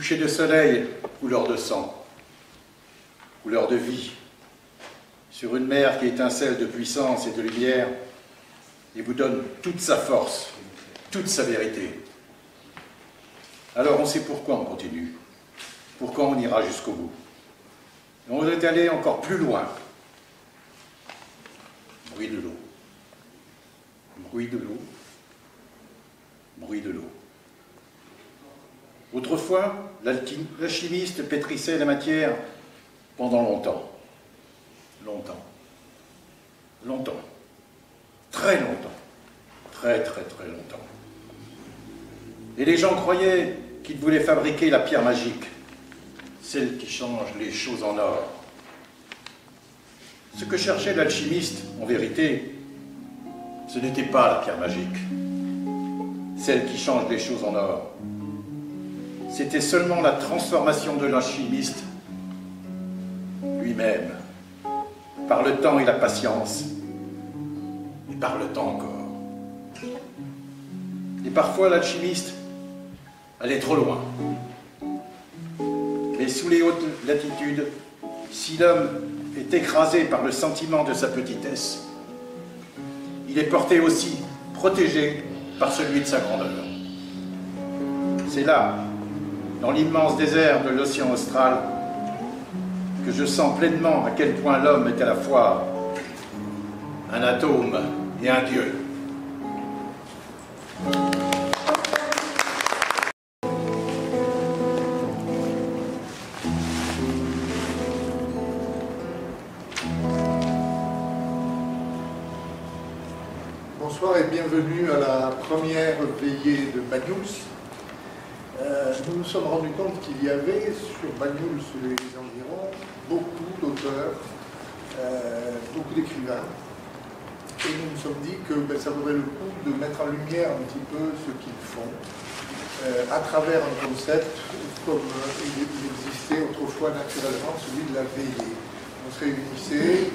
coucher de soleil, couleur de sang, couleur de vie, sur une mer qui étincelle de puissance et de lumière et vous donne toute sa force, toute sa vérité. Alors on sait pourquoi on continue, pourquoi on ira jusqu'au bout. Et on voudrait aller encore plus loin. Bruit de l'eau, bruit de l'eau, bruit de l'eau. Autrefois, l'alchimiste pétrissait la matière pendant longtemps. Longtemps. Longtemps. Très longtemps. Très, très, très longtemps. Et les gens croyaient qu'il voulait fabriquer la pierre magique, celle qui change les choses en or. Ce que cherchait l'alchimiste, en vérité, ce n'était pas la pierre magique, celle qui change les choses en or. C'était seulement la transformation de l'alchimiste lui-même, par le temps et la patience, et par le temps encore. Et parfois l'alchimiste allait trop loin. Mais sous les hautes latitudes, si l'homme est écrasé par le sentiment de sa petitesse, il est porté aussi, protégé par celui de sa grandeur. C'est là, dans l'immense désert de l'océan austral, que je sens pleinement à quel point l'homme est à la fois un atome et un dieu. Bonsoir et bienvenue à la première veillée de Banyuls. Nous nous sommes rendus compte qu'il y avait sur Banyuls et les environs beaucoup d'auteurs, beaucoup d'écrivains. Et nous nous sommes dit que ça vaudrait le coup de mettre en lumière un petit peu ce qu'ils font à travers un concept comme il existait autrefois naturellement, celui de la veillée. On se réunissait,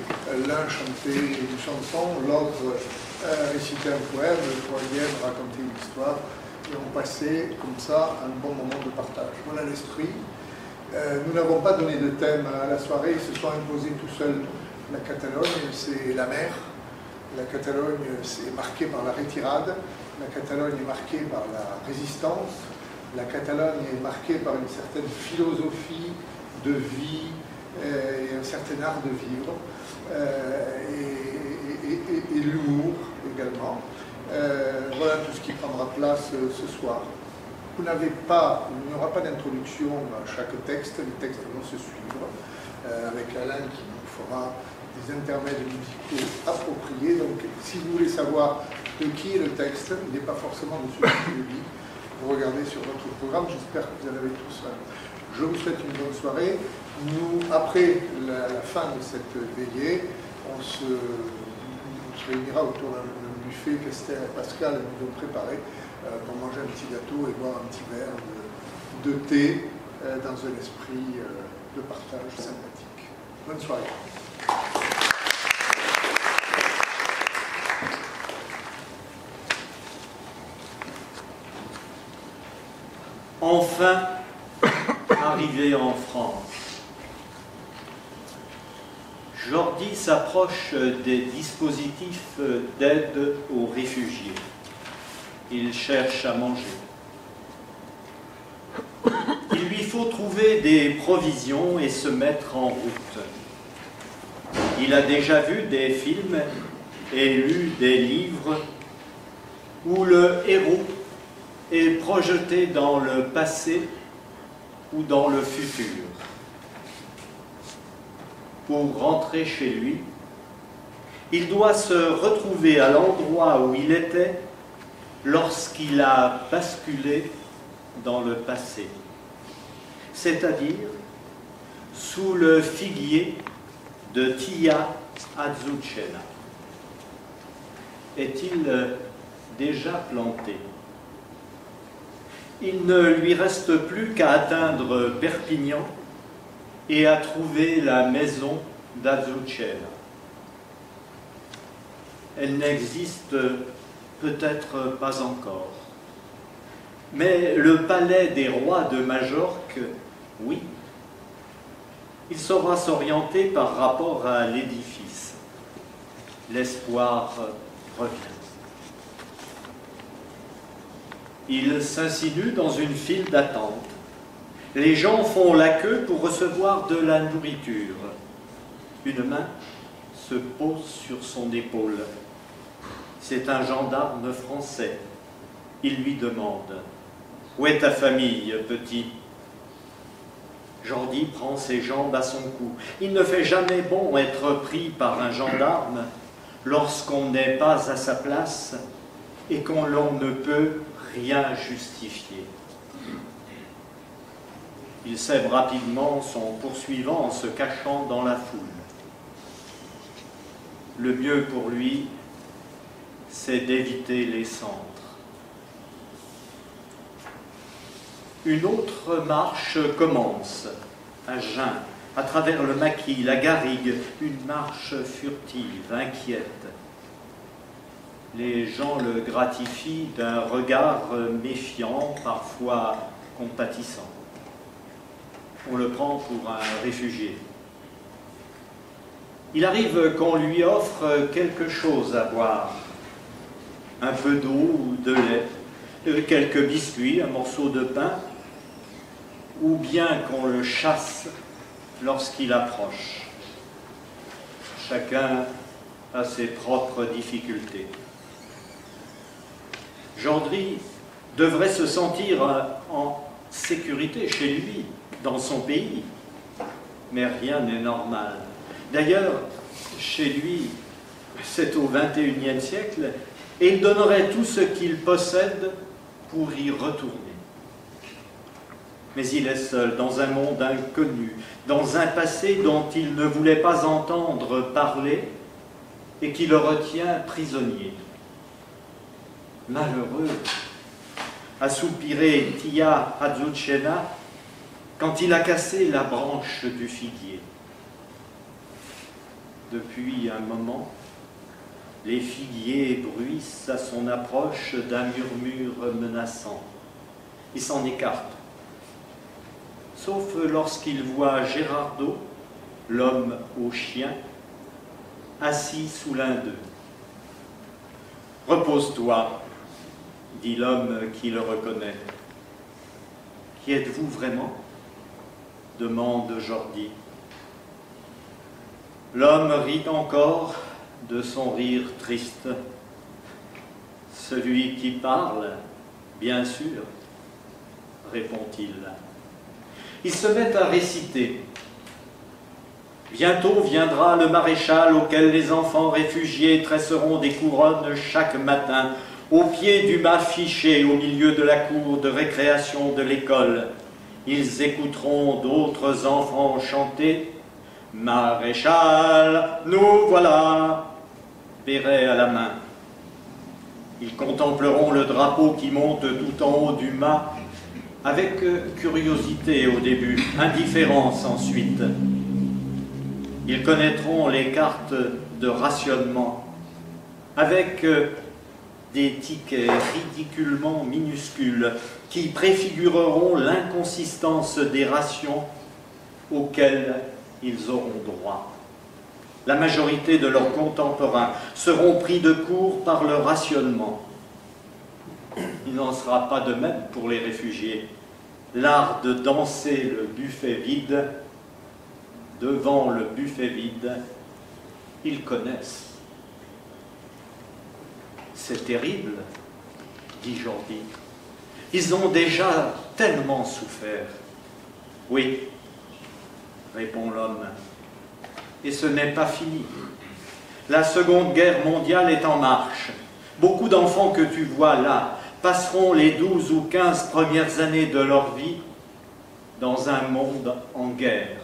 l'un chantait une chanson, l'autre récitait un poème, le troisième racontait une histoire, et on passait comme ça un bon moment de partage. Voilà l'esprit. Nous n'avons pas donné de thème à la soirée, ils se sont imposés tout seuls. La Catalogne, c'est la mer. La Catalogne, c'est marqué par la retirade. La Catalogne est marquée par la résistance. La Catalogne est marquée par une certaine philosophie de vie et un certain art de vivre. Et l'humour également. Voilà tout ce qui prendra place ce soir. Il n'y aura pas d'introduction à chaque texte, les textes vont se suivre, avec Alain qui nous fera des intermèdes musicaux appropriés. Donc si vous voulez savoir de qui est le texte, il n'est pas forcément de celui qui le dit. Vous regardez sur notre programme, j'espère que vous en avez tous un. Je vous souhaite une bonne soirée. Nous, après la fin de cette veillée, on se réunira autour d'un buffet qu'Esther et Pascal nous ont préparé pour manger un petit gâteau et boire un petit verre de thé dans un esprit de partage sympathique. Bonne soirée. Enfin, arrivé en France, Jordi s'approche des dispositifs d'aide aux réfugiés. Il cherche à manger. Il lui faut trouver des provisions et se mettre en route. Il a déjà vu des films et lu des livres où le héros est projeté dans le passé ou dans le futur. Pour rentrer chez lui, il doit se retrouver à l'endroit où il était lorsqu'il a basculé dans le passé, c'est-à-dire sous le figuier de Tia Azucena. Est-il déjà planté? Il ne lui reste plus qu'à atteindre Perpignan et à trouver la maison d'Azucena. Elle n'existe peut-être pas encore. Mais le palais des rois de Majorque, oui. Il saura s'orienter par rapport à l'édifice. L'espoir revient. Il s'insinue dans une file d'attente. Les gens font la queue pour recevoir de la nourriture. Une main se pose sur son épaule. C'est un gendarme français. Il lui demande « Où est ta famille, petit ?» Jordi prend ses jambes à son cou. Il ne fait jamais bon être pris par un gendarme lorsqu'on n'est pas à sa place et qu'on ne peut rien justifier. Il sème rapidement son poursuivant en se cachant dans la foule. Le mieux pour lui, c'est d'éviter les centres. Une autre marche commence, à jeun, à travers le maquis, la garrigue, une marche furtive, inquiète. Les gens le gratifient d'un regard méfiant, parfois compatissant. On le prend pour un réfugié. Il arrive qu'on lui offre quelque chose à boire, un peu d'eau ou de lait, quelques biscuits, un morceau de pain, ou bien qu'on le chasse lorsqu'il approche. Chacun a ses propres difficultés. Gendry devrait se sentir en sécurité chez lui, dans son pays, mais rien n'est normal. D'ailleurs, chez lui, c'est au XXIe siècle, et il donnerait tout ce qu'il possède pour y retourner. Mais il est seul, dans un monde inconnu, dans un passé dont il ne voulait pas entendre parler et qui le retient prisonnier. Malheureux, a soupiré Tia Azucena quand il a cassé la branche du figuier. Depuis un moment, les figuiers bruissent à son approche d'un murmure menaçant. Il s'en écarte, sauf lorsqu'il voit Gérardo, l'homme au chien, assis sous l'un d'eux. « Repose-toi », dit l'homme qui le reconnaît. « Qui êtes-vous vraiment ?» demande Jordi. L'homme rit encore de son rire triste. « Celui qui parle, bien sûr, répond-il. Il se met à réciter. Bientôt viendra le maréchal auquel les enfants réfugiés tresseront des couronnes chaque matin, au pied du mât fiché au milieu de la cour de récréation de l'école. Ils écouteront d'autres enfants chanter « Maréchal, nous voilà !» béret à la main. Ils contempleront le drapeau qui monte tout en haut du mât, avec curiosité au début, indifférence ensuite. Ils connaîtront les cartes de rationnement, avec des tickets ridiculement minuscules qui préfigureront l'inconsistance des rations auxquelles ils auront droit. La majorité de leurs contemporains seront pris de court par le rationnement. Il n'en sera pas de même pour les réfugiés. L'art de danser le buffet vide, devant le buffet vide, ils connaissent. C'est terrible, dit Jordi. Ils ont déjà tellement souffert. Oui, répond l'homme. Et ce n'est pas fini. La Seconde Guerre mondiale est en marche. Beaucoup d'enfants que tu vois là passeront les 12 ou 15 premières années de leur vie dans un monde en guerre.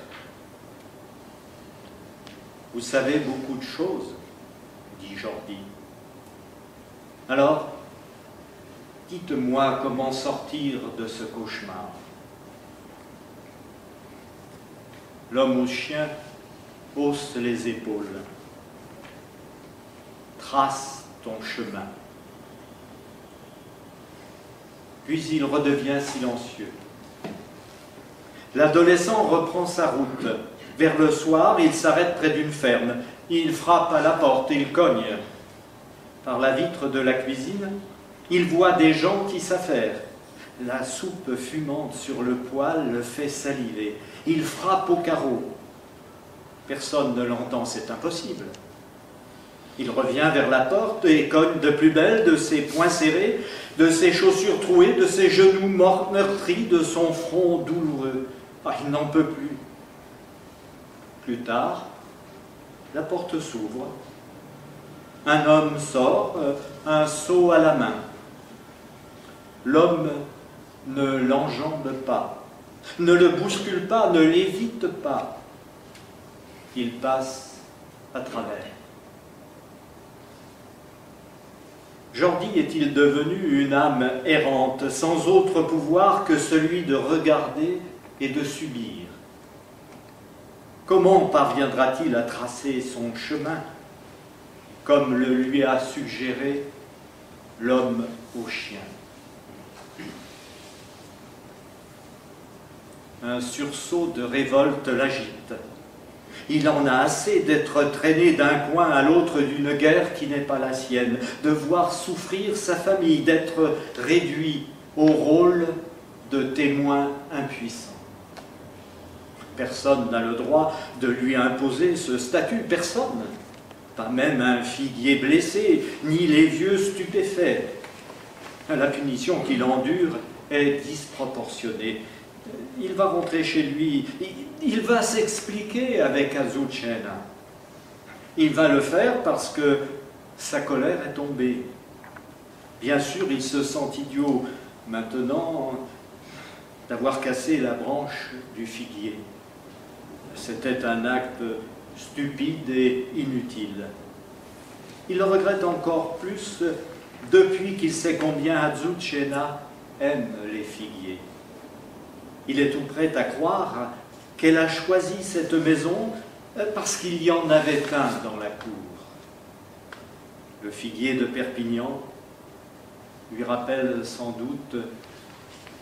Vous savez beaucoup de choses, dit Jordi. Alors, dites-moi comment sortir de ce cauchemar. L'homme au chien hausse les épaules. Trace ton chemin. puis il redevient silencieux. L'adolescent reprend sa route. Vers le soir, il s'arrête près d'une ferme. Il frappe à la porte, il cogne. Par la vitre de la cuisine, il voit des gens qui s'affairent. La soupe fumante sur le poêle le fait saliver. Il frappe au carreau. Personne ne l'entend, c'est impossible. Il revient vers la porte et cogne de plus belle de ses poings serrés, de ses chaussures trouées, de ses genoux meurtris, de son front douloureux. Ah, il n'en peut plus. Plus tard, la porte s'ouvre. Un homme sort, un seau à la main. L'homme ne l'enjambe pas, ne le bouscule pas, ne l'évite pas. Il passe à travers. Jordi est-il devenu une âme errante, sans autre pouvoir que celui de regarder et de subir? Comment parviendra-t-il à tracer son chemin, comme le lui a suggéré l'homme au chien? Un sursaut de révolte l'agite. Il en a assez d'être traîné d'un coin à l'autre d'une guerre qui n'est pas la sienne, de voir souffrir sa famille, d'être réduit au rôle de témoin impuissant. Personne n'a le droit de lui imposer ce statut, personne, pas même un figuier blessé, ni les vieux stupéfaits. La punition qu'il endure est disproportionnée. Il va rentrer chez lui, il va s'expliquer avec Azucena. Il va le faire parce que sa colère est tombée. Bien sûr, il se sent idiot maintenant d'avoir cassé la branche du figuier. C'était un acte stupide et inutile. Il le regrette encore plus depuis qu'il sait combien Azucena aime les figuiers. Il est tout prêt à croire qu'elle a choisi cette maison parce qu'il y en avait un dans la cour. Le figuier de Perpignan lui rappelle sans doute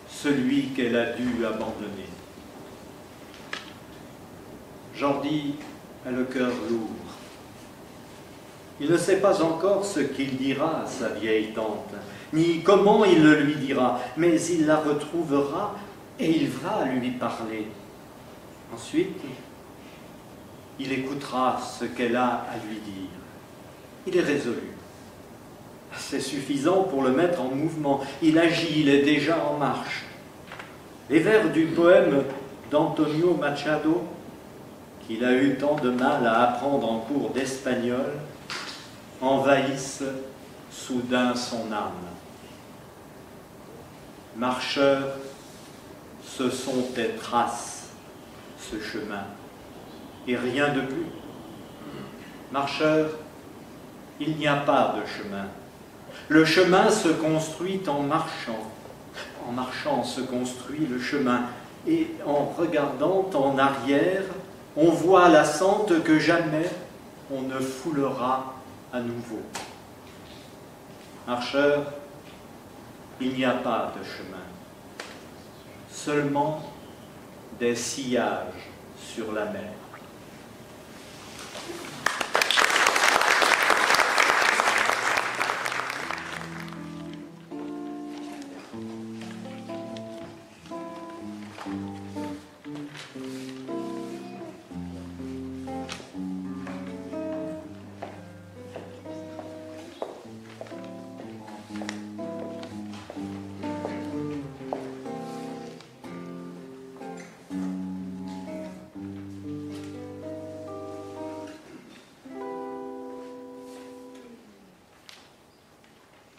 celui qu'elle a dû abandonner. Jordi a le cœur lourd. Il ne sait pas encore ce qu'il dira à sa vieille tante, ni comment il le lui dira, mais il la retrouvera et il va lui parler. Ensuite, il écoutera ce qu'elle a à lui dire. Il est résolu. C'est suffisant pour le mettre en mouvement. Il agit, il est déjà en marche. Les vers du poème d'Antonio Machado, qu'il a eu tant de mal à apprendre en cours d'espagnol, envahissent soudain son âme. Marcheur, ce sont tes traces, ce chemin, et rien de plus. Marcheur, il n'y a pas de chemin. Le chemin se construit en marchant. En marchant se construit le chemin. Et en regardant en arrière, on voit la sente que jamais on ne foulera à nouveau. Marcheur, il n'y a pas de chemin. Seulement des sillages sur la mer.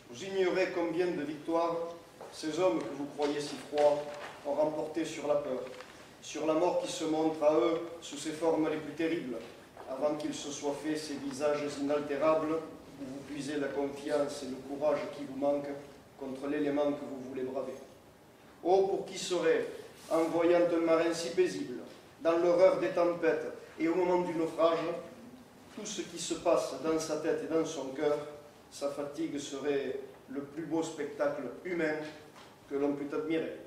Vous ignorez combien de victoires ces hommes que vous croyez si froids ont remporté sur la peur, sur la mort qui se montre à eux sous ses formes les plus terribles, avant qu'ils se soient fait ces visages inaltérables où vous puisez la confiance et le courage qui vous manquent contre l'élément que vous voulez braver. Oh, pour qui serait, en voyant un marin si paisible, dans l'horreur des tempêtes et au moment du naufrage, tout ce qui se passe dans sa tête et dans son cœur, sa fatigue serait le plus beau spectacle humain que l'on peut admirer.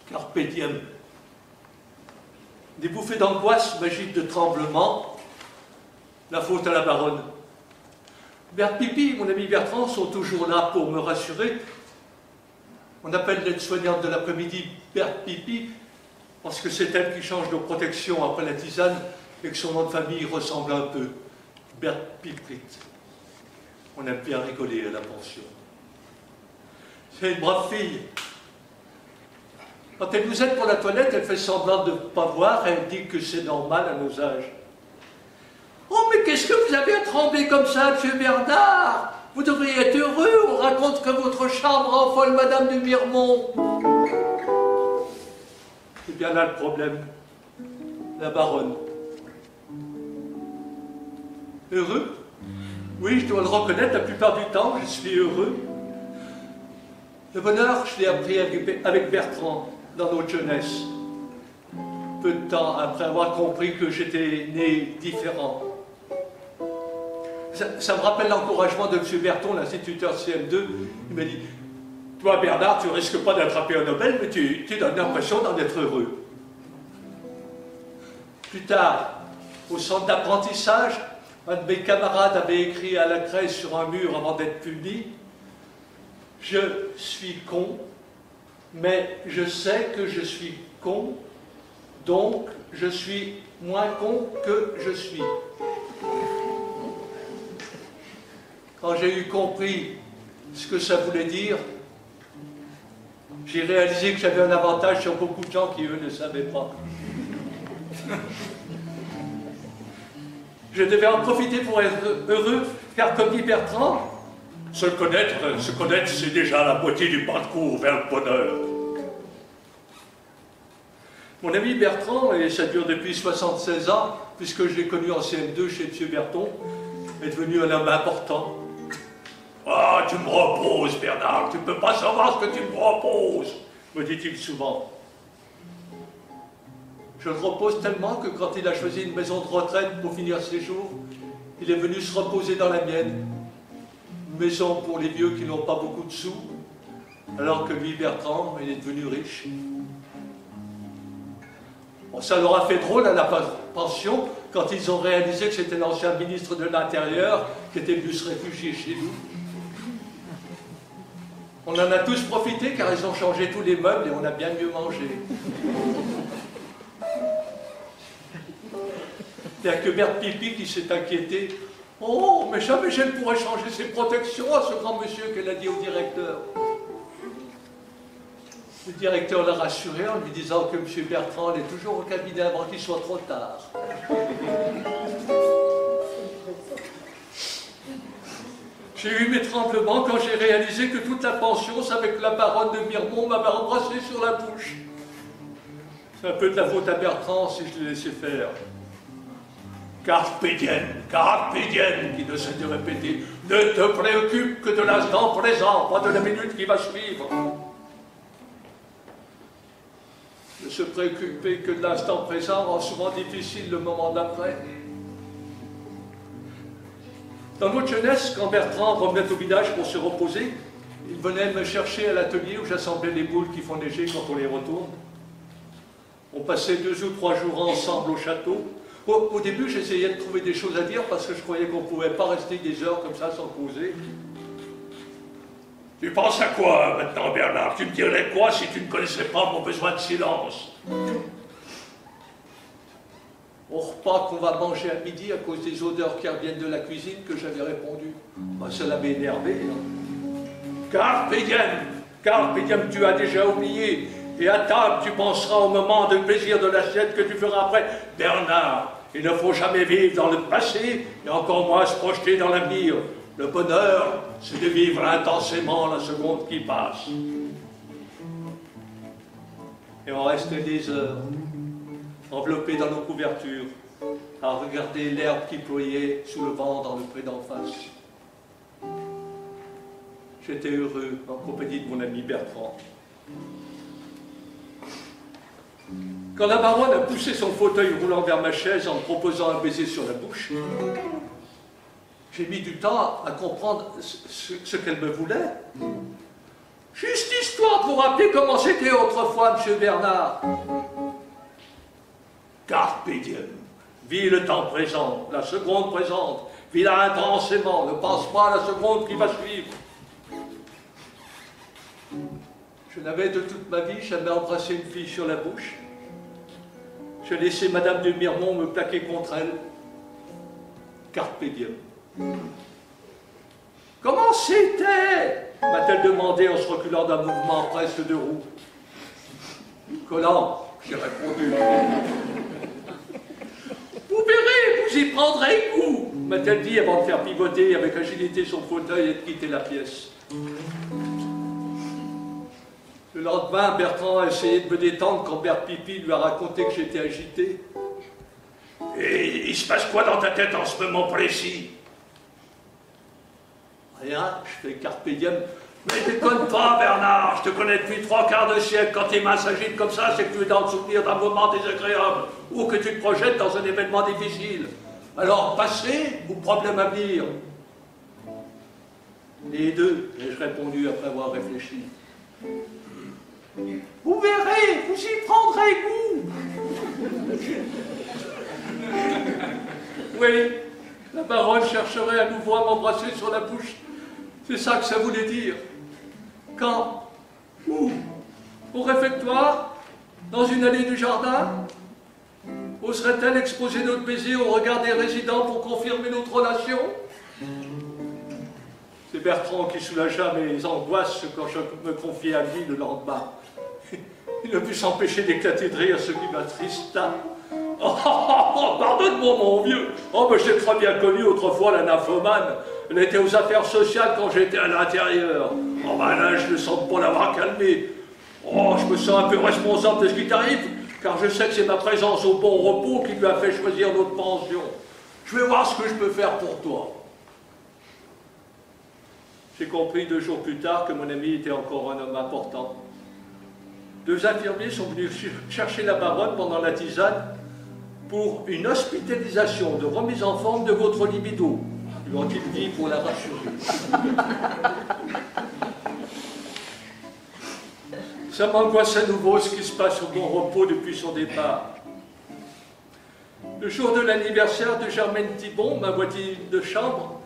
Carpe diem. Des bouffées d'angoisse m'agitent de tremblement. La faute à la baronne. Berthe Pipi et mon ami Bertrand sont toujours là pour me rassurer. On appelle l'aide-soignante de l'après-midi Berthe Pipi parce que c'est elle qui change nos protections après la tisane et que son nom de famille ressemble un peu. Berthe Piprit. On aime bien rigoler à la pension. C'est une brave fille. Quand elle nous aide pour la toilette, elle fait semblant de ne pas voir, elle dit que c'est normal à nos âges. « Oh, mais qu'est-ce que vous avez à trembler comme ça, monsieur Bernard? Vous devriez être heureux, on raconte que votre chambre rend folle Madame de Mirmont. » C'est bien là le problème. La baronne. Heureux? Oui, je dois le reconnaître, la plupart du temps, je suis heureux. Le bonheur, je l'ai appris avec Bertrand dans notre jeunesse. Peu de temps après avoir compris que j'étais né différent. Ça me rappelle l'encouragement de M. Berton, l'instituteur CM2. Il m'a dit, toi Bernard, tu risques pas d'attraper un Nobel, mais tu donnes l'impression d'en être heureux. Plus tard, au centre d'apprentissage, un de mes camarades avait écrit à la craie sur un mur avant d'être puni, « Je suis con, mais je sais que je suis con, donc je suis moins con que je suis. » Quand j'ai eu compris ce que ça voulait dire, j'ai réalisé que j'avais un avantage sur beaucoup de gens qui, eux, ne savaient pas. Je devais en profiter pour être heureux, car comme dit Bertrand, se connaître, c'est déjà la moitié du parcours vers le bonheur. Mon ami Bertrand, et ça dure depuis 76 ans, puisque je l'ai connu en CM2 chez M. Berton, est devenu un homme important. « Ah, tu me reposes, Bernard, tu ne peux pas savoir ce que tu me reposes !» me dit-il souvent. Je le repose tellement que quand il a choisi une maison de retraite pour finir ses jours, il est venu se reposer dans la mienne. Une maison pour les vieux qui n'ont pas beaucoup de sous, alors que lui, Bertrand, il est devenu riche. Bon, ça leur a fait drôle à la pension quand ils ont réalisé que c'était l'ancien ministre de l'Intérieur qui était venu se réfugier chez nous. On en a tous profité car ils ont changé tous les meubles et on a bien mieux mangé. Il n'y a que Berthe Pipi qui s'est inquiétée. « Oh, mais jamais je ne pourrais changer ses protections à ce grand monsieur qu'elle a dit au directeur. » Le directeur l'a rassuré en lui disant que M. Bertrand est toujours au cabinet avant qu'il soit trop tard. J'ai eu mes tremblements quand j'ai réalisé que toute la pension savait que la baronne de Mirmont m'avait embrassé sur la bouche. C'est un peu de la faute à Bertrand si je l'ai laissé faire. Carpe diem, qui ne cesse de répéter, ne te préoccupe que de l'instant présent, pas de la minute qui va suivre. Ne se préoccuper que de l'instant présent rend souvent difficile le moment d'après. Dans notre jeunesse, quand Bertrand revenait au village pour se reposer, il venait me chercher à l'atelier où j'assemblais les boules qui font neiger quand on les retourne. On passait 2 ou 3 jours ensemble au château. Au début, j'essayais de trouver des choses à dire parce que je croyais qu'on ne pouvait pas rester des heures comme ça sans causer. Tu penses à quoi maintenant, Bernard? Tu me dirais quoi si tu ne connaissais pas mon besoin de silence? Au repas qu'on va manger à midi à cause des odeurs qui reviennent de la cuisine que j'avais répondu. Bah, ça l'avait énervé. Hein. Carpe diem, tu as déjà oublié. Et à table, tu penseras au moment de plaisir de l'assiette que tu feras après. Bernard, il ne faut jamais vivre dans le passé, et encore moins se projeter dans l'avenir. Le bonheur, c'est de vivre intensément la seconde qui passe. Et on restait des heures, enveloppés dans nos couvertures, à regarder l'herbe qui ployait sous le vent dans le pré d'en face. J'étais heureux en compagnie de mon ami Bertrand. Quand la baronne a poussé son fauteuil roulant vers ma chaise en me proposant un baiser sur la bouche, j'ai mis du temps à comprendre ce qu'elle me voulait. Juste histoire pour rappeler comment c'était autrefois, M. Bernard. Carpe diem. Vis le temps présent, la seconde présente. Vis-la intensément, ne pense pas à la seconde qui va suivre. Je n'avais de toute ma vie jamais embrassé une fille sur la bouche. Je laissais Madame de Mirmont me plaquer contre elle. Carpe diem. Comment c'était? M'a-t-elle demandé en se reculant d'un mouvement presque de roue. Collant, j'ai répondu. Vous verrez, vous y prendrez goût, m'a-t-elle dit avant de faire pivoter avec agilité son fauteuil et de quitter la pièce. Le lendemain, Bertrand a essayé de me détendre quand Bert Pipi lui a raconté que j'étais agité. Et il se passe quoi dans ta tête en ce moment précis? Rien, je fais carpe diem. Mais déconne pas, Bernard, je te connais depuis 3/4 de siècle. Quand tes mains s'agitent comme ça, c'est que tu es dans le souvenir d'un moment désagréable ou que tu te projettes dans un événement difficile. Alors, passé ou problème à venir? Les deux, ai-je répondu après avoir réfléchi. Vous verrez, vous y prendrez goût. Oui, la baronne chercherait à nouveau à m'embrasser sur la bouche. C'est ça que ça voulait dire. Quand? Où? Au réfectoire? Dans une allée du jardin? Oserait-elle exposer notre baiser au regard des résidents pour confirmer notre relation? C'est Bertrand qui soulagea mes angoisses quand je me confiais à lui le lendemain. Il ne put s'empêcher d'éclater de rire, ce qui m'attrista. Pardonne-moi, mon vieux. Oh, mais j'ai très bien connu autrefois la nymphomane. Elle était aux affaires sociales quand j'étais à l'intérieur. Oh, ben là, je ne sens pas l'avoir calmée. Oh, je me sens un peu responsable de ce qui t'arrive, car je sais que c'est ma présence au bon repos qui lui a fait choisir notre pension. Je vais voir ce que je peux faire pour toi. J'ai compris 2 jours plus tard que mon ami était encore un homme important. 2 infirmiers sont venus chercher la baronne pendant la tisane pour une hospitalisation de remise en forme de votre libido, lui ont-ils dit pour la rassurer. Ça m'angoisse à nouveau ce qui se passe au bon repos depuis son départ. Le jour de l'anniversaire de Germaine Thibon, ma voisine de chambre,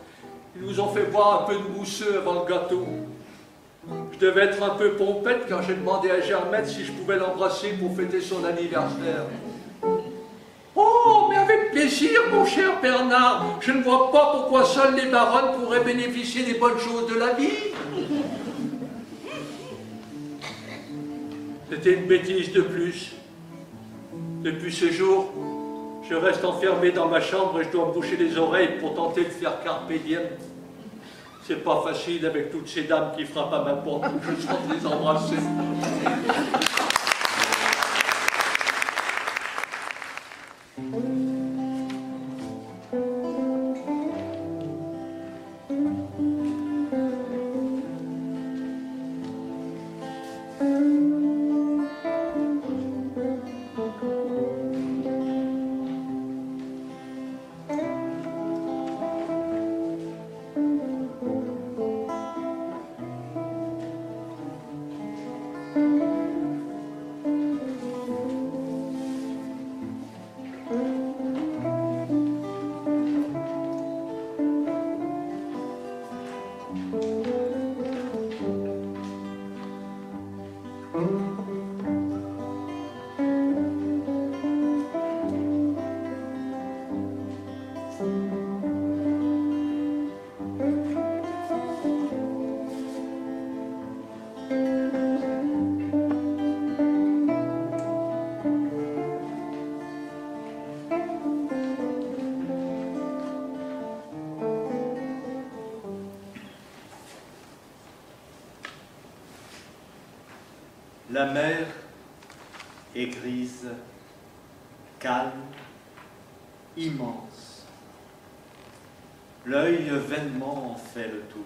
ils nous ont fait boire un peu de mousseux avant le gâteau. Je devais être un peu pompette car j'ai demandé à Germaine si je pouvais l'embrasser pour fêter son anniversaire. Oh, mais avec plaisir, mon cher Bernard. Je ne vois pas pourquoi seules les baronnes pourraient bénéficier des bonnes choses de la vie. C'était une bêtise de plus. Depuis ce jour, je reste enfermé dans ma chambre et je dois me boucher les oreilles pour tenter de faire carpe diem. C'est pas facile avec toutes ces dames qui frappent à ma porte. Je sens les embrasser. La mer est grise, calme, immense. L'œil vainement en fait le tour.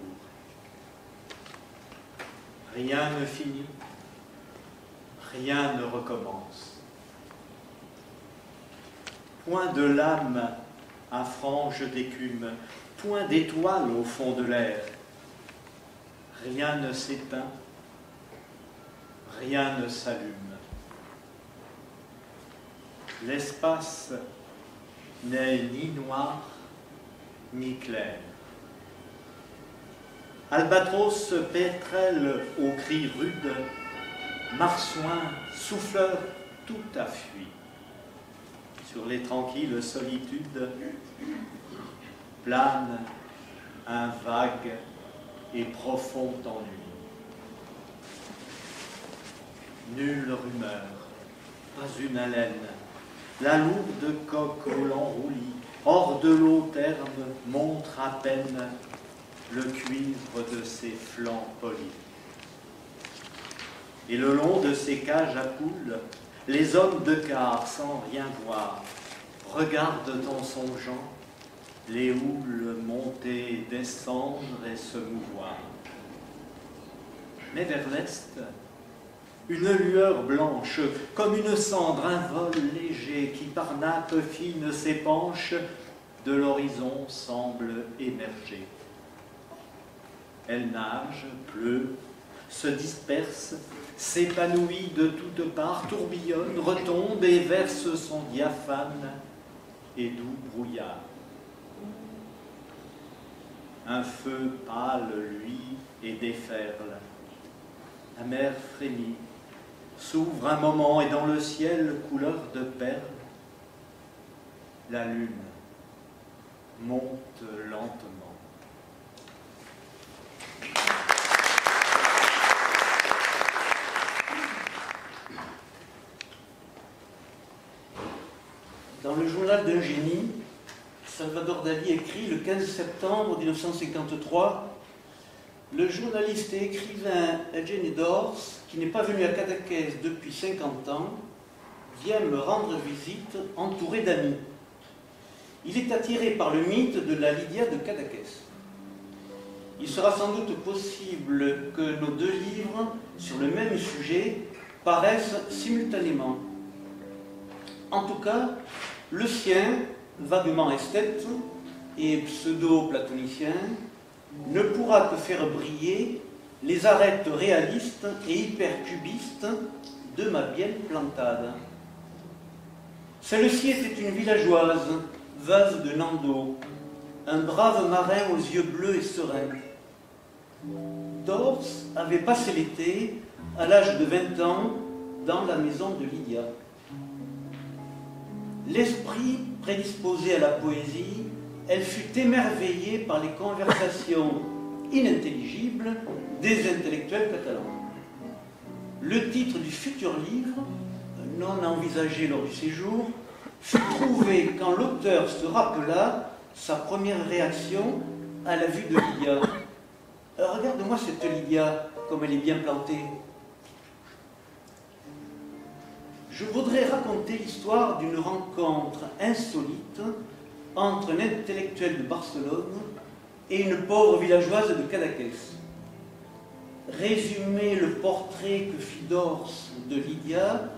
Rien ne finit, rien ne recommence. Point de lame à franges d'écume, point d'étoile au fond de l'air. Rien ne s'éteint, rien ne s'allume. L'espace n'est ni noir ni clair. Albatros, pétrel aux cris rudes, marsouin, souffleur, tout a fui. Sur les tranquilles solitudes, plane un vague et profond ennui. Nulle rumeur, pas une haleine, la lourde coque au lent roulis, hors de l'eau terme, montre à peine le cuivre de ses flancs polis. Et le long de ces cages à poules, les hommes de quart, sans rien voir, regardent en songeant les houles monter, descendre et se mouvoir. Mais vers l'est, une lueur blanche, comme une cendre, un vol léger qui par nappes fines s'épanche, de l'horizon semble émerger. Elle nage, pleut, se disperse, s'épanouit de toutes parts, tourbillonne, retombe et verse son diaphane et doux brouillard. Un feu pâle, lui, et déferle. La mer frémit, s'ouvre un moment et dans le ciel, couleur de perle, la lune monte lentement. Dans le journal d'un génie, Salvador Dali écrit le 15 septembre 1953 « Le journaliste et écrivain Eugenio Dors, qui n'est pas venu à Cadaqués depuis 50 ans, vient me rendre visite entouré d'amis. Il est attiré par le mythe de la Lydia de Cadaqués. Il sera sans doute possible que nos deux livres sur le même sujet paraissent simultanément. En tout cas, le sien, vaguement esthète et pseudo-platonicien, ne pourra que faire briller les arêtes réalistes et hypercubistes de ma Bienne plantade. Celle-ci était une villageoise, veuve de Nando, un brave marin aux yeux bleus et sereins. Dors avait passé l'été, à l'âge de 20 ans, dans la maison de Lydia. L'esprit prédisposé à la poésie, elle fut émerveillée par les conversations inintelligibles des intellectuels catalans. Le titre du futur livre, non envisagé lors du séjour, fut trouvé quand l'auteur se rappela sa première réaction à la vue de Lydia. « Regarde-moi cette Lydia, comme elle est bien plantée. » Je voudrais raconter l'histoire d'une rencontre insolite entre un intellectuel de Barcelone et une pauvre villageoise de Cadaqués. Résumer le portrait que fit Dors de Lydia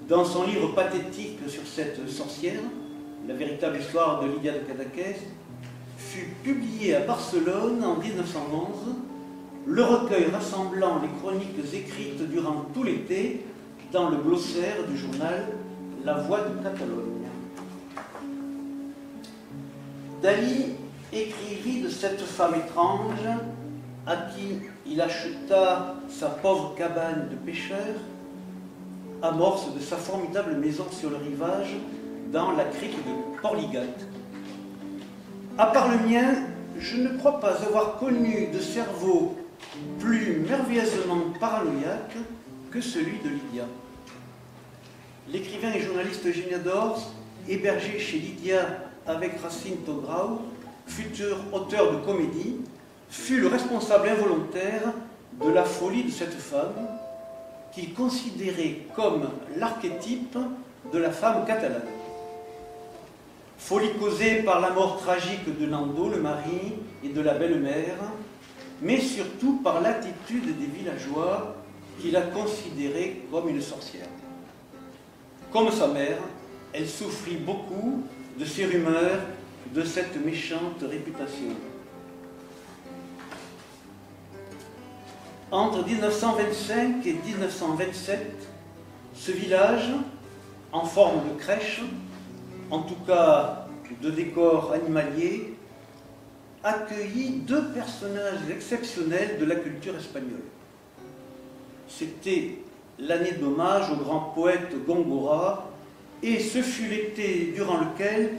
dans son livre pathétique sur cette sorcière, la véritable histoire de Lydia de Cadaqués, fut publié à Barcelone en 1911, le recueil rassemblant les chroniques écrites durant tout l'été dans le glossaire du journal La Voix de Catalogne. Dali écrivit de cette femme étrange à qui il acheta sa pauvre cabane de pêcheur, amorce de sa formidable maison sur le rivage dans la crique de Porligat. À part le mien, je ne crois pas avoir connu de cerveau plus merveilleusement paranoïaque que celui de Lydia. L'écrivain et journaliste Eugenio Dors, hébergé chez Lydia avec Jacinto Grau, futur auteur de comédie, fut le responsable involontaire de la folie de cette femme qu'il considérait comme l'archétype de la femme catalane. Folie causée par la mort tragique de Nando, le mari, et de la belle-mère, mais surtout par l'attitude des villageois qui la considéraient comme une sorcière. Comme sa mère, elle souffrit beaucoup de ces rumeurs, de cette méchante réputation. Entre 1925 et 1927, ce village, en forme de crèche, en tout cas de décor animalier, accueillit deux personnages exceptionnels de la culture espagnole. C'était l'année d'hommage au grand poète Góngora, et ce fut l'été durant lequel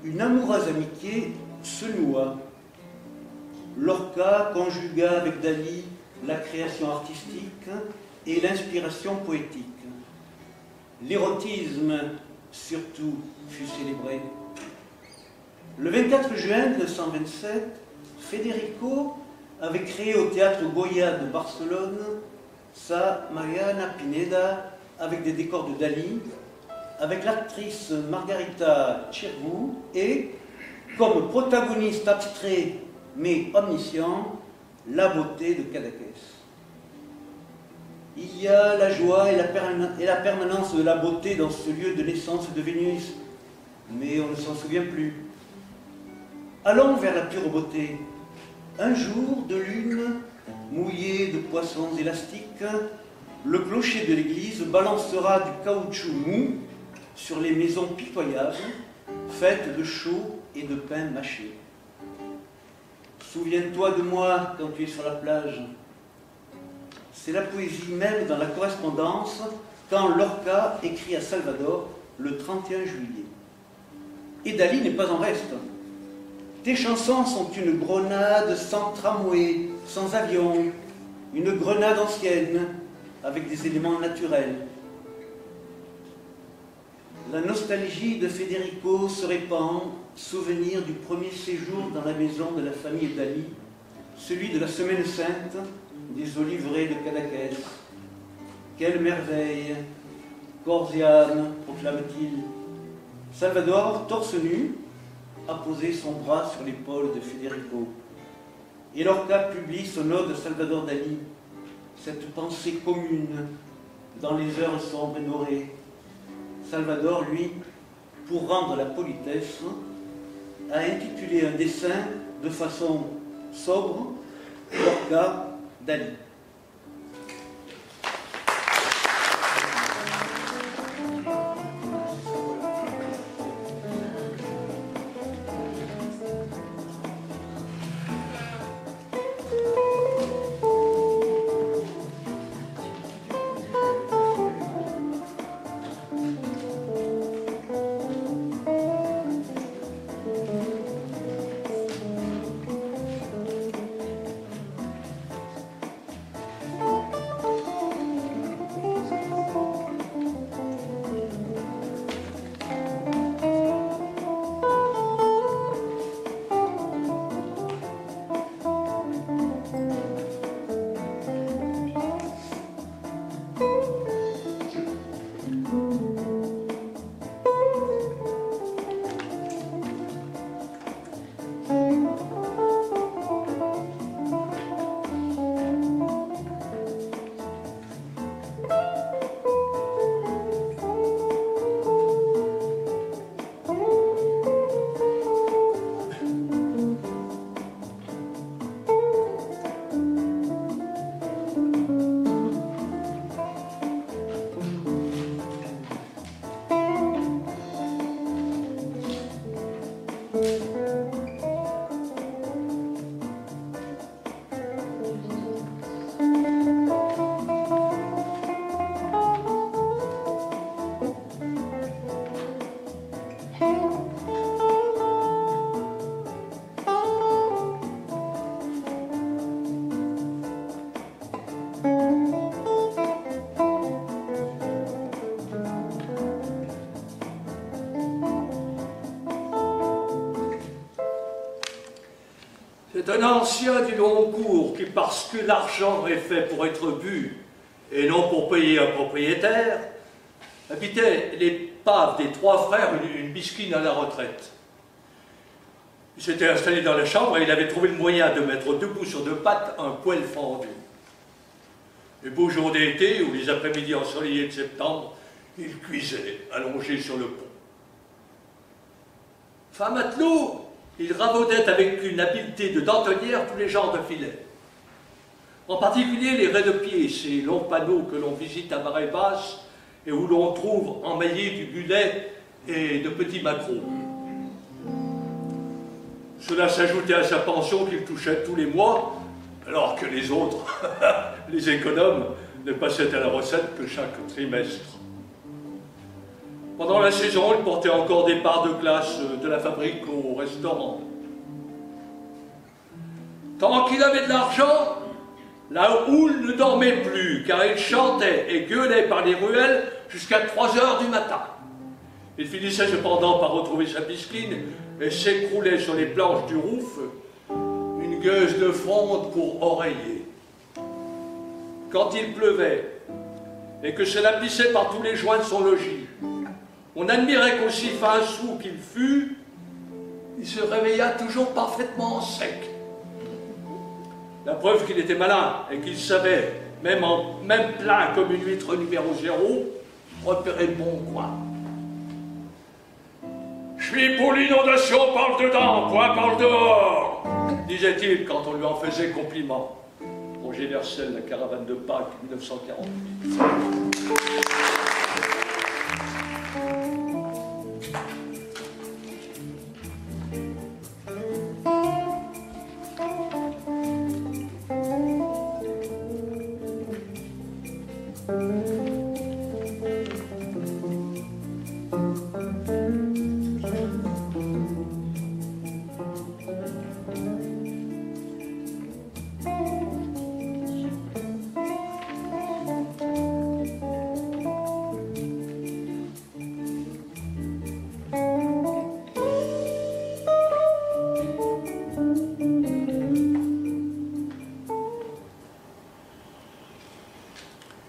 une amoureuse amitié se noua. Lorca conjugua avec Dali la création artistique et l'inspiration poétique. L'érotisme, surtout, fut célébré. Le 24 juin 1927, Federico avait créé au théâtre Goya de Barcelone sa Mariana Pineda avec des décors de Dali, avec l'actrice Margarita Xirgu et, comme protagoniste abstrait mais omniscient, la beauté de Cadaqués. Il y a la joie et la permanence de la beauté dans ce lieu de naissance de Vénus, mais on ne s'en souvient plus. Allons vers la pure beauté. Un jour de lune, mouillé de poissons élastiques, le clocher de l'église balancera du caoutchouc mou sur les maisons pitoyables, faites de chaux et de pain mâché. Souviens-toi de moi quand tu es sur la plage. C'est la poésie même dans la correspondance quand Lorca écrit à Salvador le 31 juillet. Et Dali n'est pas en reste. Tes chansons sont une grenade sans tramway, sans avion, une grenade ancienne avec des éléments naturels. La nostalgie de Federico se répand, souvenir du premier séjour dans la maison de la famille Dali, celui de la Semaine Sainte des oliveraies de Cadaqués. Quelle merveille! Corps et âme, proclame-t-il. Salvador, torse nu, a posé son bras sur l'épaule de Federico. Et Lorca publie son ode à Salvador Dali, cette pensée commune dans les heures sombres et dorées. Salvador, lui, pour rendre la politesse, a intitulé un dessin de façon sobre, Lorca Dali. C'est un ancien du long cours qui, parce que l'argent est fait pour être bu, et non pour payer un propriétaire, habitait l'épave des trois frères, une bisquine à la retraite. Il s'était installé dans la chambre et il avait trouvé le moyen de mettre debout sur deux pattes un poêle fendu. Les beaux jours d'été ou les après-midi ensoleillés de septembre, il cuisait, allongé sur le pont. Fin matelot, il ravaudait avec une habileté de dentellière tous les genres de filets. En particulier les raies de pied, ces longs panneaux que l'on visite à marée basse et où l'on trouve emmaillé du bulet et de petits maquereaux. Cela s'ajoutait à sa pension qu'il touchait tous les mois, alors que les autres, les économes, ne passaient à la recette que chaque trimestre. Pendant la saison, il portait encore des parts de glace de la fabrique au restaurant. Tant qu'il avait de l'argent, la houle ne dormait plus, car il chantait et gueulait par les ruelles jusqu'à 3 heures du matin. Il finissait cependant par retrouver sa piscine et s'écroulait sur les planches du rouf, une gueuse de fonte pour oreiller. Quand il pleuvait et que cela pissait par tous les joints de son logis, on admirait qu'aussi fin sou qu'il fût, il se réveilla toujours parfaitement sec. La preuve qu'il était malin et qu'il savait, même plein comme une huître numéro 0, repérer le bon coin. « Je suis pour l'inondation, parle dedans, point parle dehors !» disait-il quand on lui en faisait compliment. Roger Vercel, La caravane de Pâques, 1948.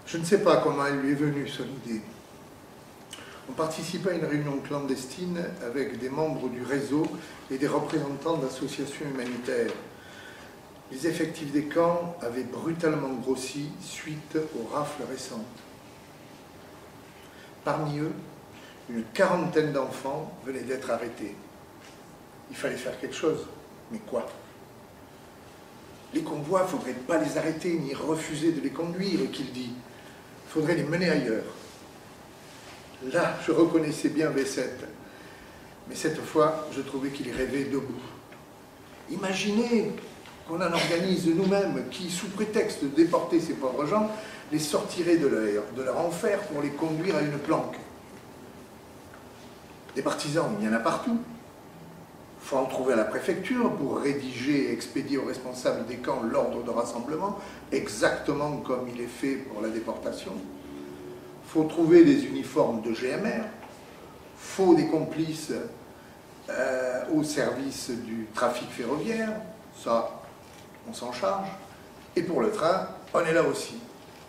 Je ne sais pas comment elle lui est venue, son idée. On participait à une réunion clandestine avec des membres du réseau et des représentants d'associations humanitaires. Les effectifs des camps avaient brutalement grossi suite aux rafles récentes. Parmi eux, une quarantaine d'enfants venaient d'être arrêtés. Il fallait faire quelque chose, mais quoi? Les convois, il ne faudrait pas les arrêter ni refuser de les conduire, qu'il dit. Il faudrait les mener ailleurs. Là, je reconnaissais bien V7, mais cette fois, je trouvais qu'il rêvait debout. Imaginez qu'on en organise nous-mêmes, qui, sous prétexte de déporter ces pauvres gens, les sortirait de leur enfer pour les conduire à une planque. Des partisans, il y en a partout. Il faut en trouver à la préfecture pour rédiger et expédier aux responsables des camps l'ordre de rassemblement, exactement comme il est fait pour la déportation. Il faut trouver des uniformes de GMR, il faut des complices au service du trafic ferroviaire, ça, on s'en charge. Et pour le train, on est là aussi.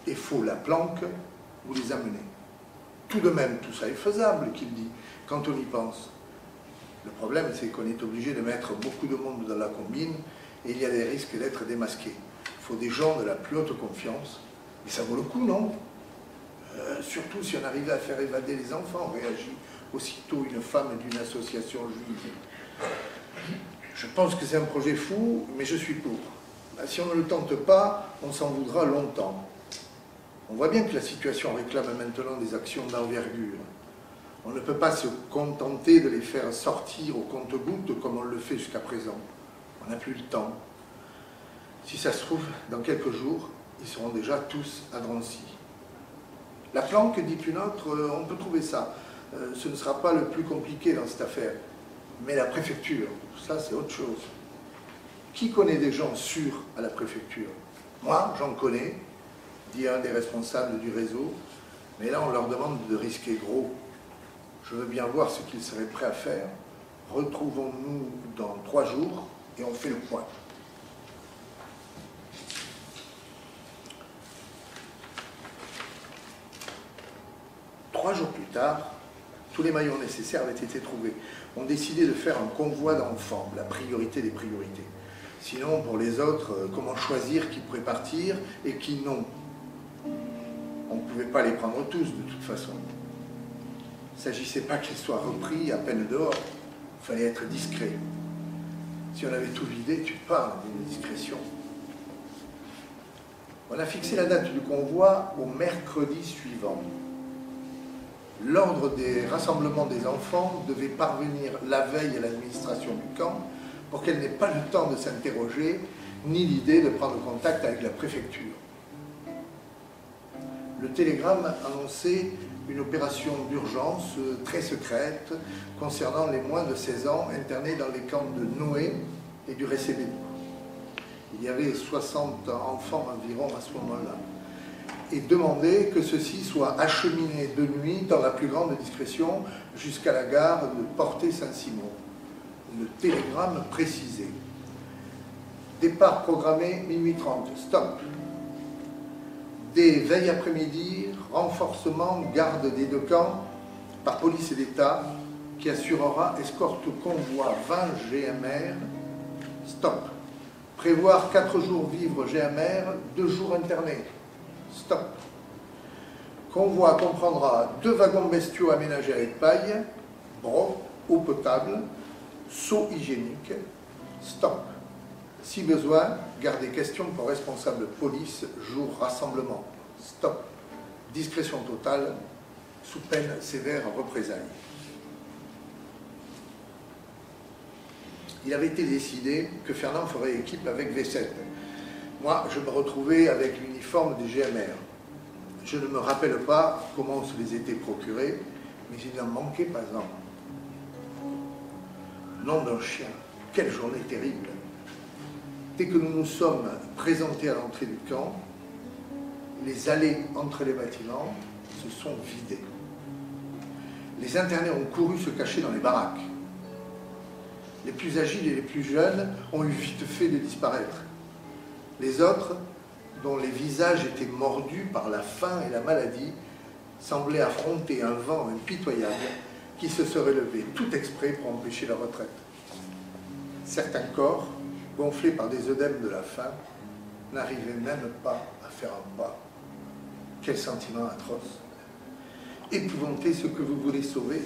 Il faut la planque, vous les amenez. Tout de même, tout ça est faisable, qu'il dit, quand on y pense. Le problème, c'est qu'on est obligé de mettre beaucoup de monde dans la combine et il y a des risques d'être démasqués. Il faut des gens de la plus haute confiance. Mais ça vaut le coup, non? Surtout si on arrivait à faire évader les enfants, réagit aussitôt une femme d'une association juive. Je pense que c'est un projet fou, mais je suis pour. Si on ne le tente pas, on s'en voudra longtemps. On voit bien que la situation réclame maintenant des actions d'envergure. On ne peut pas se contenter de les faire sortir au compte-gouttes comme on le fait jusqu'à présent. On n'a plus le temps. Si ça se trouve, dans quelques jours, ils seront déjà tous à Drancy. La planque, dit une autre, on peut trouver ça. Ce ne sera pas le plus compliqué dans cette affaire. Mais la préfecture, ça c'est autre chose. Qui connaît des gens sûrs à la préfecture? Moi, j'en connais, dit un des responsables du réseau. Mais là, on leur demande de risquer gros. Je veux bien voir ce qu'ils seraient prêts à faire. Retrouvons-nous dans 3 jours et on fait le point. tard, tous les maillons nécessaires avaient été trouvés. On décidait de faire un convoi d'enfants, la priorité des priorités. Sinon, pour les autres, comment choisir qui pourrait partir et qui non? On ne pouvait pas les prendre tous, de toute façon. Il ne s'agissait pas qu'ils soient repris à peine dehors. Il fallait être discret. Si on avait tout vidé, tu parles d'une discrétion. On a fixé la date du convoi au mercredi suivant. L'ordre des rassemblements des enfants devait parvenir la veille à l'administration du camp pour qu'elle n'ait pas le temps de s'interroger, ni l'idée de prendre contact avec la préfecture. Le télégramme annonçait une opération d'urgence très secrète concernant les moins de 16 ans internés dans les camps de Noé et du Récébédou. Il y avait 60 enfants environ à ce moment-là, et demandait que ceux-ci soient acheminés de nuit dans la plus grande discrétion jusqu'à la gare de Portet-Saint-Simon. Le télégramme précisait: départ programmé minuit 30, stop. Dès veille après-midi, renforcement garde des deux camps par police et d'État qui assurera escorte convoi 20 GMR, stop. Prévoir 4 jours vivres GMR, 2 jours internés, stop. Convoi comprendra 2 wagons bestiaux aménagés avec paille, broc, eau potable, seau hygiénique, stop. Si besoin, garder question pour responsable police, jour rassemblement, stop. Discrétion totale, sous peine sévère représailles. Il avait été décidé que Fernand ferait équipe avec V7. Moi, je me retrouvais avec l'uniforme des GMR. Je ne me rappelle pas comment on se les était procurés, mais il n'en manquait pas un. Nom d'un chien, quelle journée terrible! Dès que nous nous sommes présentés à l'entrée du camp, les allées entre les bâtiments se sont vidées. Les internés ont couru se cacher dans les baraques. Les plus agiles et les plus jeunes ont eu vite fait de disparaître. Les autres, dont les visages étaient mordus par la faim et la maladie, semblaient affronter un vent impitoyable qui se serait levé tout exprès pour empêcher la retraite. Certains corps, gonflés par des œdèmes de la faim, n'arrivaient même pas à faire un pas. Quel sentiment atroce! Épouvantez ce que vous voulez sauver.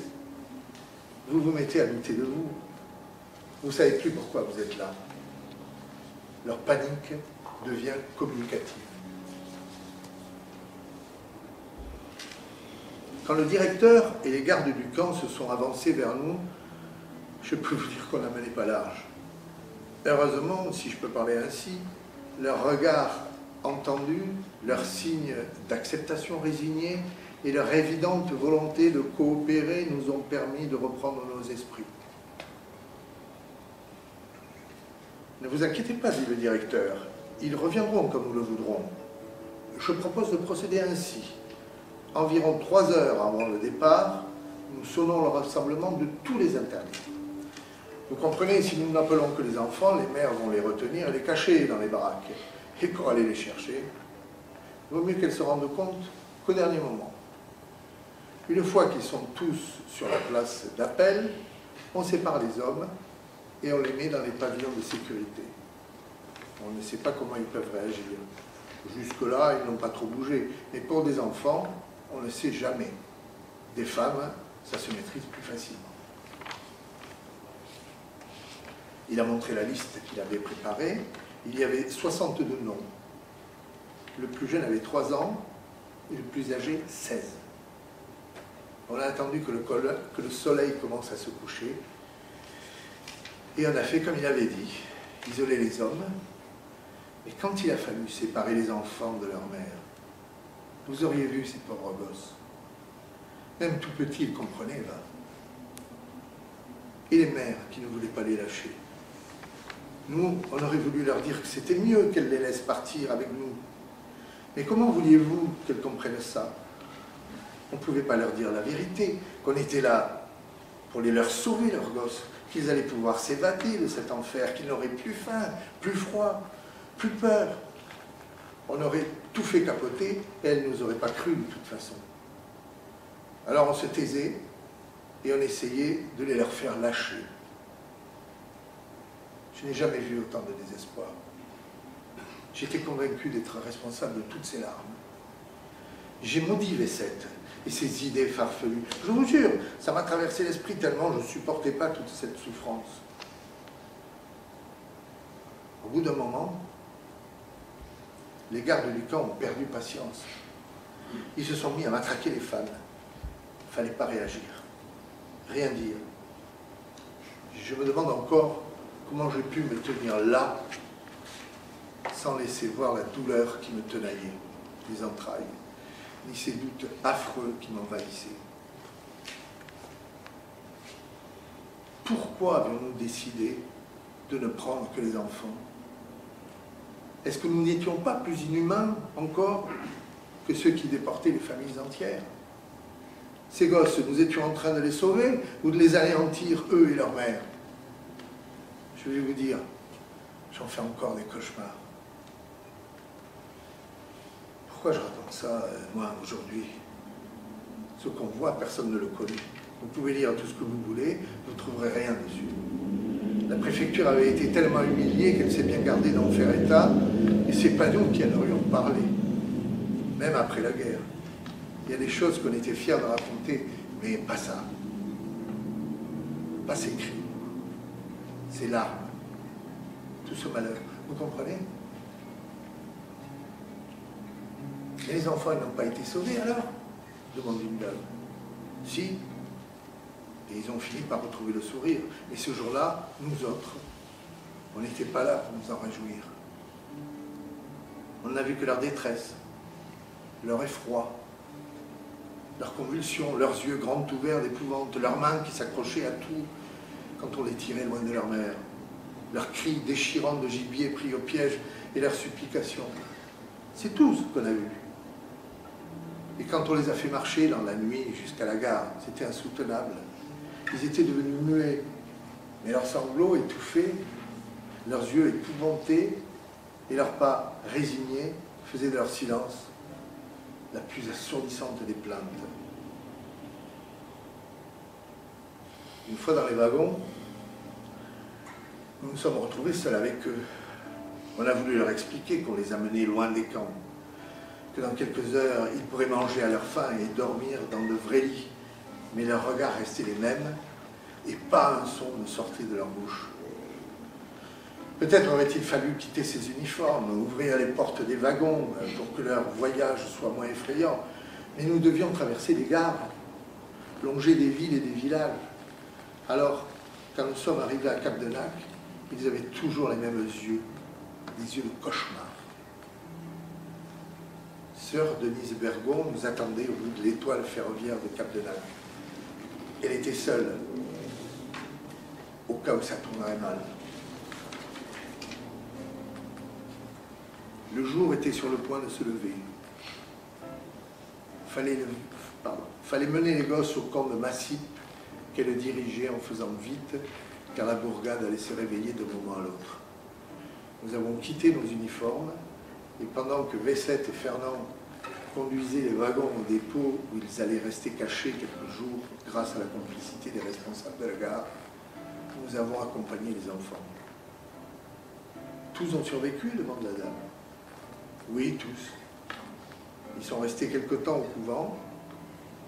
Vous vous mettez à douter de vous. Vous ne savez plus pourquoi vous êtes là. Leur panique devient communicative. Quand le directeur et les gardes du camp se sont avancés vers nous, je peux vous dire qu'on n'a mené pas large. Heureusement, si je peux parler ainsi, leur regard entendu, leur signe d'acceptation résignée et leur évidente volonté de coopérer nous ont permis de reprendre nos esprits. Ne vous inquiétez pas, dit le directeur, ils reviendront comme nous le voudrons. Je propose de procéder ainsi. Environ 3 heures avant le départ, nous sonnons le rassemblement de tous les internés. Vous comprenez, si nous n'appelons que les enfants, les mères vont les retenir et les cacher dans les baraques. Et pour aller les chercher, il vaut mieux qu'elles se rendent compte qu'au dernier moment. Une fois qu'ils sont tous sur la place d'appel, on sépare les hommes et on les met dans les pavillons de sécurité. On ne sait pas comment ils peuvent réagir. Jusque-là, ils n'ont pas trop bougé. Mais pour des enfants, on ne sait jamais. Des femmes, ça se maîtrise plus facilement. Il a montré la liste qu'il avait préparée. Il y avait 62 noms. Le plus jeune avait 3 ans et le plus âgé 16. On a attendu que le soleil commence à se coucher et on a fait comme il avait dit, isoler les hommes. Et quand il a fallu séparer les enfants de leur mère, vous auriez vu ces pauvres gosses. Même tout petits, ils comprenaient, là. Et les mères qui ne voulaient pas les lâcher. Nous, on aurait voulu leur dire que c'était mieux qu'elles les laissent partir avec nous. Mais comment vouliez-vous qu'elles comprennent ça? On ne pouvait pas leur dire la vérité, qu'on était là pour les leur sauver, leurs gosses, qu'ils allaient pouvoir s'évader de cet enfer, qu'ils n'auraient plus faim, plus froid, plus peur. On aurait tout fait capoter et elles ne nous auraient pas cru de toute façon. Alors on se taisait et on essayait de les leur faire lâcher. Je n'ai jamais vu autant de désespoir. J'étais convaincu d'être responsable de toutes ces larmes. J'ai maudit Vessette et ses idées farfelues. Je vous jure, ça m'a traversé l'esprit tellement je ne supportais pas toute cette souffrance. Au bout d'un moment, les gardes du camp ont perdu patience. Ils se sont mis à matraquer les femmes. Il ne fallait pas réagir, rien dire. Je me demande encore comment j'ai pu me tenir là sans laisser voir la douleur qui me tenaillait les entrailles, ni ces doutes affreux qui m'envahissaient. Pourquoi avions-nous décidé de ne prendre que les enfants? Est-ce que nous n'étions pas plus inhumains encore que ceux qui déportaient les familles entières? Ces gosses, nous étions en train de les sauver ou de les anéantir, eux et leur mère? Je vais vous dire, j'en fais encore des cauchemars. Pourquoi je raconte ça, moi, aujourd'hui? Ce qu'on voit, personne ne le connaît. Vous pouvez lire tout ce que vous voulez, vous ne trouverez rien dessus. La préfecture avait été tellement humiliée qu'elle s'est bien gardée d'en faire état, et c'est pas nous qui en aurions parlé, même après la guerre. Il y a des choses qu'on était fiers de raconter, mais pas ça. Pas ces cris, ces larmes, tout ce malheur. Vous comprenez? Mais les enfants, ils n'ont pas été sauvés alors? Demande une dame. Si. Et ils ont fini par retrouver le sourire. Et ce jour-là, nous autres, on n'était pas là pour nous en réjouir. On n'a vu que leur détresse, leur effroi, leurs convulsions, leurs yeux grands ouverts d'épouvante, leurs mains qui s'accrochaient à tout quand on les tirait loin de leur mère, leurs cris déchirants de gibier pris au piège et leurs supplications. C'est tout ce qu'on a vu. Et quand on les a fait marcher dans la nuit jusqu'à la gare, c'était insoutenable. Ils étaient devenus muets, mais leurs sanglots étouffés, leurs yeux épouvantés et leurs pas résignés faisaient de leur silence la plus assourdissante des plaintes. Une fois dans les wagons, nous nous sommes retrouvés seuls avec eux. On a voulu leur expliquer qu'on les a menés loin des camps, que dans quelques heures, ils pourraient manger à leur faim et dormir dans de vrais lits. Mais leurs regards restaient les mêmes, et pas un son ne sortait de leur bouche. Peut-être aurait-il fallu quitter ces uniformes, ouvrir les portes des wagons pour que leur voyage soit moins effrayant. Mais nous devions traverser des gares, longer des villes et des villages. Alors, quand nous sommes arrivés à Cap-de-Nac, ils avaient toujours les mêmes yeux, des yeux de cauchemar. Sœur Denise Bergon nous attendait au bout de l'étoile ferroviaire de Cap-de-Nac. Elle était seule, au cas où ça tournerait mal. Le jour était sur le point de se lever. Fallait mener les gosses au camp de Massy, qu'elle dirigeait en faisant vite, car la bourgade allait se réveiller d'un moment à l'autre. Nous avons quitté nos uniformes, et pendant que Vessette et Fernand conduisaient les wagons au dépôt où ils allaient rester cachés quelques jours grâce à la complicité des responsables de la gare, nous avons accompagné les enfants. Tous ont survécu, demande la dame. Oui, tous. Ils sont restés quelque temps au couvent,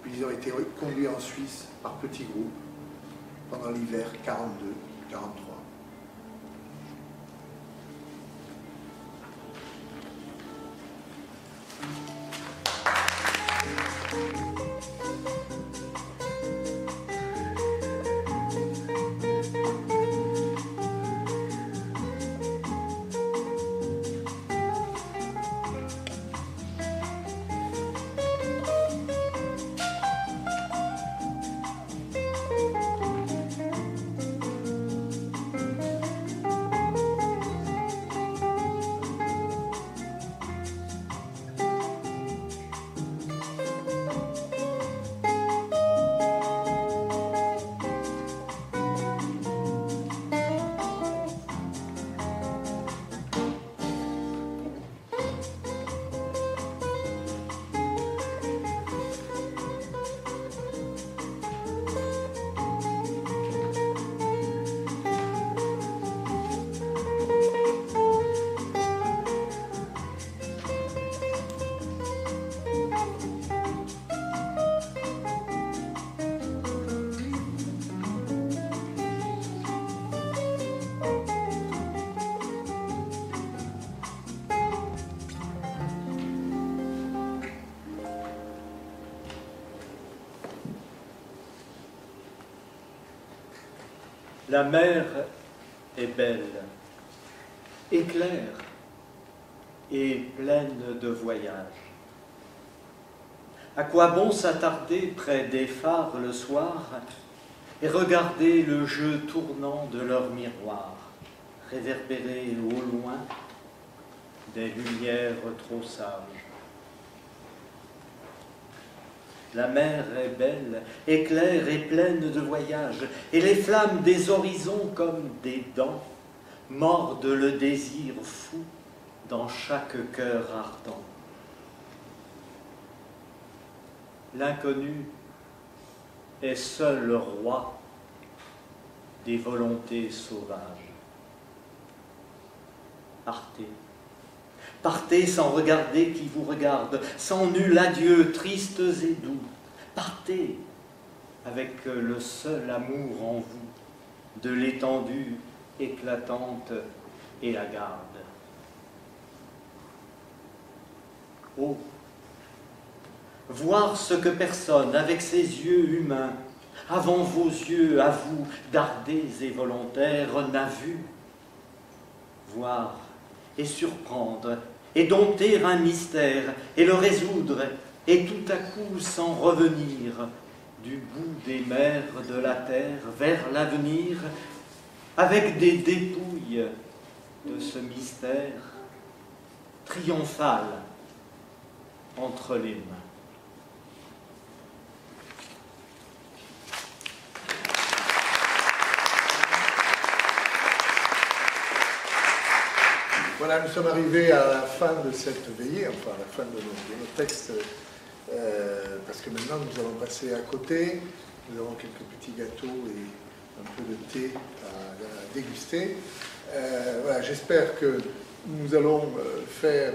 puis ils ont été conduits en Suisse par petits groupes pendant l'hiver 42-43. La mer est belle, et claire, et pleine de voyages. À quoi bon s'attarder près des phares le soir et regarder le jeu tournant de leurs miroirs, réverbérer au loin des lumières trop sages. La mer est belle, est claire et pleine de voyages, et les flammes des horizons comme des dents mordent le désir fou dans chaque cœur ardent. L'inconnu est seul le roi des volontés sauvages. Partez. Partez sans regarder qui vous regarde, sans nul adieu, tristes et doux. Partez avec le seul amour en vous, de l'étendue éclatante et la garde. Oh, voir ce que personne, avec ses yeux humains, avant vos yeux, à vous, dardés et volontaires, n'a vu. Voir et surprendre, et dompter un mystère, et le résoudre, et tout à coup s'en revenir, du bout des mers de la terre vers l'avenir, avec des dépouilles de ce mystère triomphal entre les mains. Voilà, nous sommes arrivés à la fin de cette veillée, enfin à la fin de nos textes, parce que maintenant nous allons passer à côté. Nous avons quelques petits gâteaux et un peu de thé à déguster. Voilà, j'espère que nous allons faire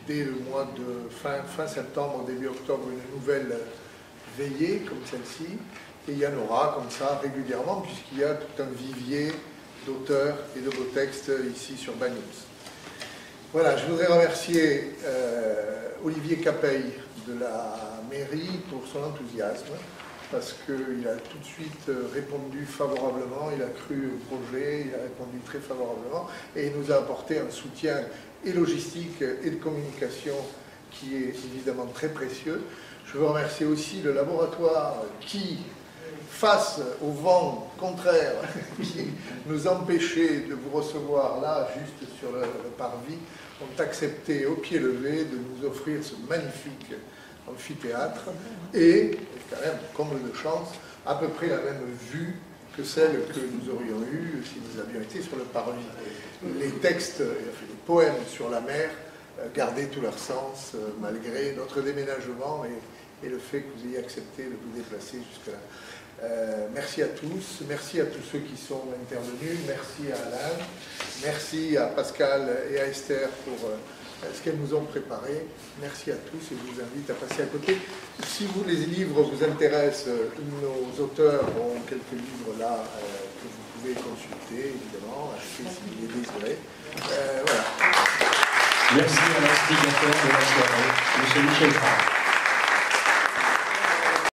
dès le mois de fin septembre, début octobre, une nouvelle veillée comme celle-ci. Et il y en aura comme ça régulièrement, puisqu'il y a tout un vivier d'auteurs et de beaux textes ici sur Banyuls. Voilà, je voudrais remercier Olivier Capeille de la mairie pour son enthousiasme, parce qu'il a tout de suite répondu favorablement, il a cru au projet, il a répondu très favorablement, et il nous a apporté un soutien et logistique et de communication qui est évidemment très précieux. Je veux remercier aussi le laboratoire qui, face au vent contraire qui nous empêchait de vous recevoir là, juste sur le parvis, ont accepté au pied levé de nous offrir ce magnifique amphithéâtre et, quand même, comble de chance, à peu près la même vue que celle que nous aurions eue si nous avions été sur le parvis. Les textes, les poèmes sur la mer gardaient tout leur sens malgré notre déménagement et le fait que vous ayez accepté de vous déplacer jusque-là. Merci à tous, merci à tous ceux qui sont intervenus, merci à Alain, merci à Pascal et à Esther pour ce qu'elles nous ont préparé. Merci à tous et je vous invite à passer à côté. Si vous, les livres vous intéressent, nos auteurs ont quelques livres là que vous pouvez consulter, évidemment, acheter si vous les désirez. Voilà. Merci à l'instigateur de la soirée, M. Michel Farr.